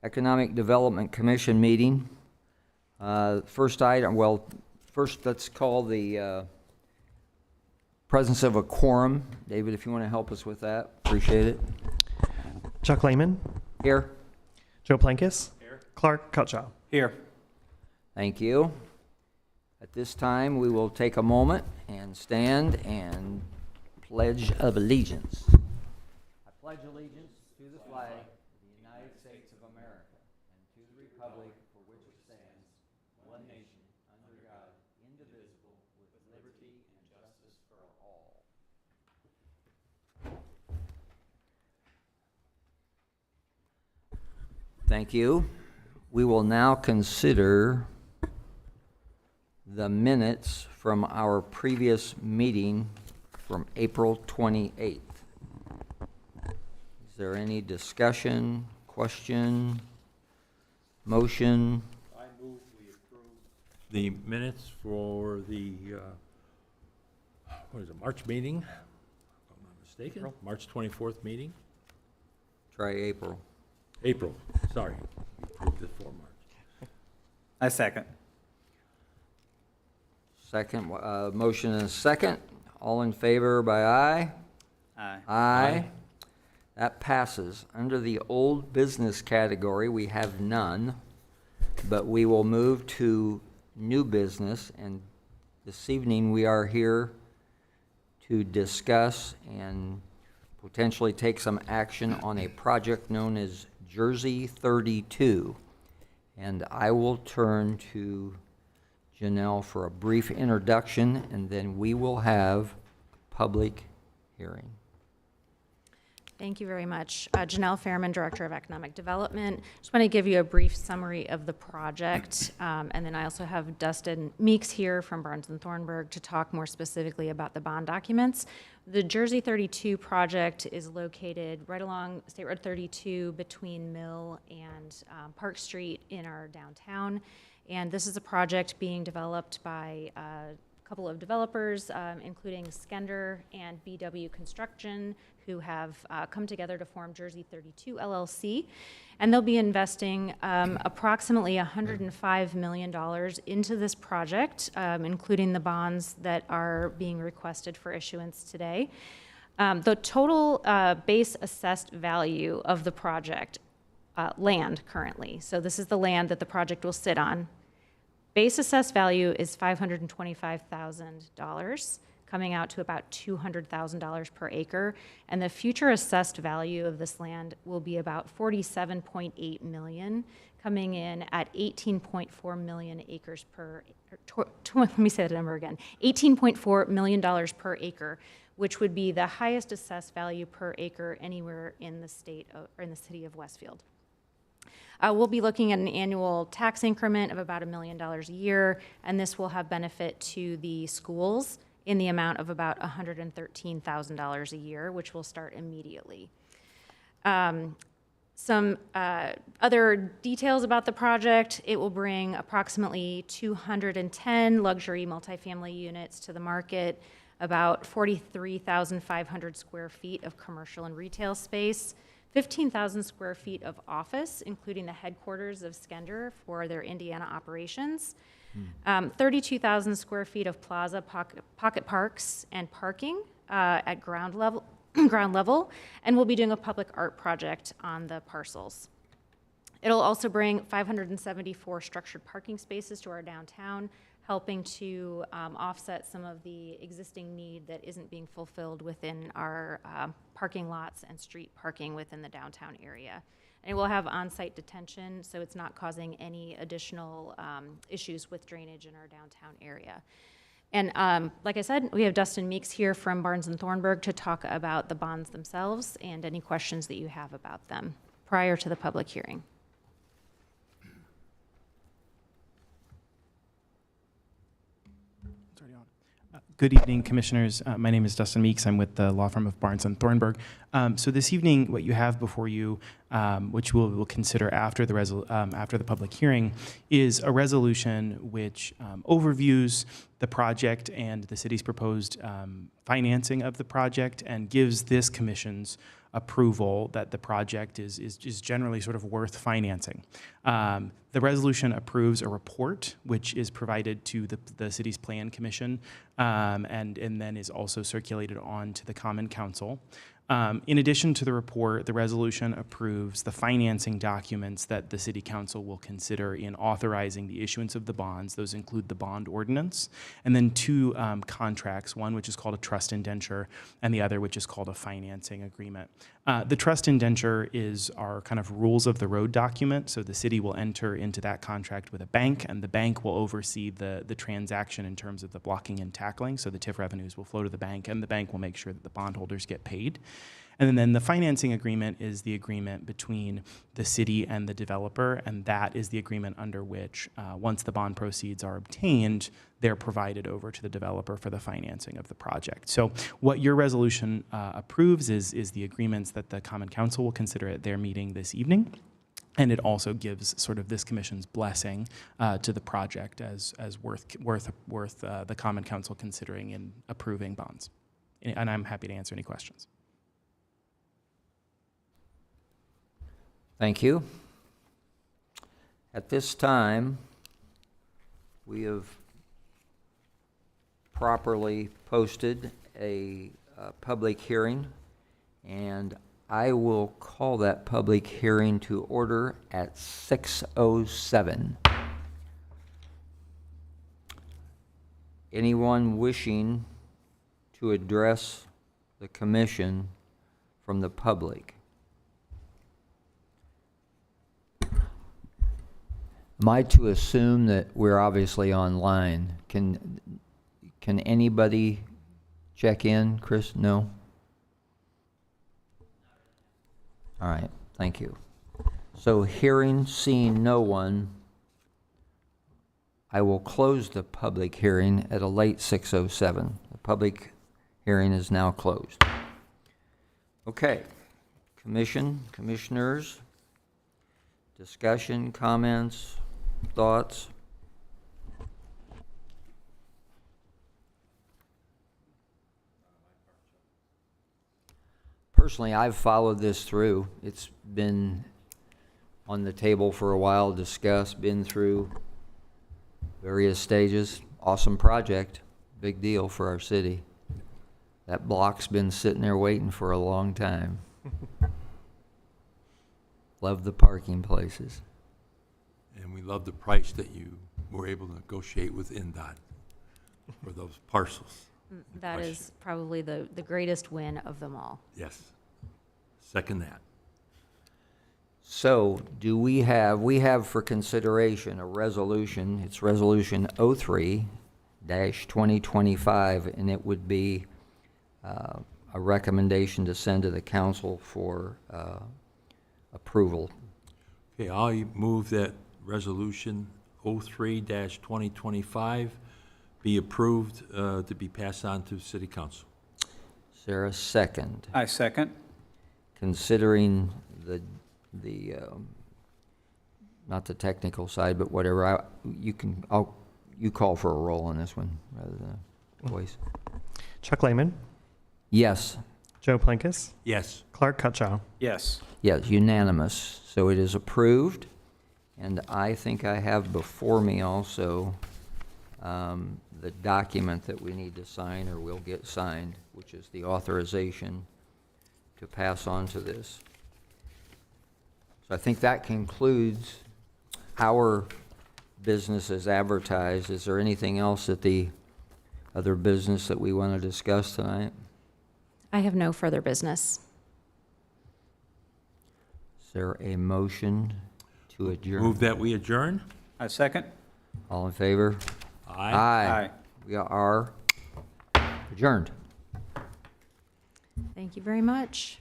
Economic Development Commission meeting. First item, first let's call the presence of a quorum. David, if you want to help us with that, appreciate it. Chuck Lehman. Here. Joe Plankis. Here. Clark Cutchaw. Here. Thank you. At this time, we will take a moment and stand and pledge of allegiance. I pledge allegiance to the flag of the United States of America and to the republic for which it stands, one nation, under God, indivisible, with liberty and justice for all. Thank you. We will now consider the minutes from our previous meeting from April 28th. Is there any discussion, question, motion? I move we approve the minutes for the, March meeting? If I'm not mistaken, March 24th meeting? Try April. April, sorry. We approved it for March. I second. Second, motion and a second. All in favor by aye? Aye. Aye. That passes. Under the old business category, we have none, but we will move to new business, and this evening we are here to discuss and potentially take some action on a project known as Jersey 32. And I will turn to Janelle for a brief introduction, and then we will have a public hearing. Thank you very much. Janelle Fairman, Director of Economic Development. Just want to give you a brief summary of the project, and then I also have Dustin Meeks here from Barnes & Thornburg to talk more specifically about the bond documents. The Jersey 32 project is located right along State Road 32 between Mill and Park Street in our downtown. And this is a project being developed by a couple of developers, including Skender and BW Construction, who have come together to form Jersey 32 LLC. And they'll be investing approximately $105 million into this project, including the bonds that are being requested for issuance today. The total base assessed value of the project, land currently, so this is the land that the project will sit on. Base assessed value is $525,000, coming out to about $200,000 per acre, and the future assessed value of this land will be about $47.8 million, coming in at 18.4 million acres per. Let me say that number again: $18.4 million per acre, which would be the highest assessed value per acre anywhere in the state or in the city of Westfield. We'll be looking at an annual tax increment of about $1 million a year, and this will have benefit to the schools in the amount of about $113,000 a year, which will start immediately. Some other details about the project: it will bring approximately 210 luxury multifamily units to the market, about 43,500 square feet of commercial and retail space, 15,000 square feet of office, including the headquarters of Skender for their Indiana operations, 32,000 square feet of plaza, pocket parks, and parking at ground level, and we'll be doing a public art project on the parcels. It'll also bring 574 structured parking spaces to our downtown, helping to offset some of the existing need that isn't being fulfilled within our parking lots and street parking within the downtown area. And it will have on-site detention, so it's not causing any additional issues with drainage in our downtown area. And like I said, we have Dustin Meeks here from Barnes & Thornburg to talk about the bonds themselves and any questions that you have about them prior to the public hearing. Good evening, Commissioners. My name is Dustin Meeks. I'm with the law firm of Barnes & Thornburg. So this evening, what you have before you, which we'll consider after the public hearing, is a resolution which overviews the project and the city's proposed financing of the project and gives this Commission's approval that the project is generally sort of worth financing. The resolution approves a report which is provided to the city's plan commission and then is also circulated on to the common council. In addition to the report, the resolution approves the financing documents that the city council will consider in authorizing the issuance of the bonds. Those include the bond ordinance, and then two contracts, one which is called a trust indenture, and the other which is called a financing agreement. The trust indenture is our kind of rules of the road document, so the city will enter into that contract with a bank, and the bank will oversee the transaction in terms of the blocking and tackling, so the TIF revenues will flow to the bank, and the bank will make sure that the bondholders get paid. And then the financing agreement is the agreement between the city and the developer, and that is the agreement under which, once the bond proceeds are obtained, they're provided over to the developer for the financing of the project. So what your resolution approves is the agreements that the Common Council will consider at their meeting this evening. And it also gives sort of this commission's blessing to the project as worth the Common Council considering in approving bonds. And I'm happy to answer any questions. Thank you. At this time, we have properly posted a public hearing, and I will call that public hearing to order at 6:07. Anyone wishing to address the commission from the public? Am I to assume that we're obviously online? Can anybody check in, Chris? No? All right, thank you. So seeing no one, I will close the public hearing at a late 6:07. The public hearing is now closed. Okay, commissioners, discussion, comments, thoughts? Personally, I've followed this through. It's been on the table for a while, discussed, been through various stages. Awesome project, big deal for our city. That block's been sitting there waiting for a long time. Love the parking places. And we love the price that you were able to negotiate with NDOT for those parcels. That is probably the greatest win of them all. Yes. Second that. So do we have for consideration a resolution, it's resolution 03-2025, and it would be a recommendation to send to the council for approval. Okay, I move that resolution 03-2025 be approved to be passed on to City Council. Is there a second? I second. Considering the not the technical side, but whatever, you call for a roll on this one rather than a voice. Chuck Lehman, Yes. Joe Plankus, Yes. Clark Cutchow. Yes. Yes, unanimous. So it is approved, and I think I have before me also the document that we need to sign or will get signed, which is the authorization to pass on to this. So I think that concludes our business as advertised. Is there anything else that the other business that we want to discuss tonight? I have no further business. Is there a motion to adjourn? Move that we adjourn? I second. All in favor? Aye. Aye. We are adjourned. Thank you very much.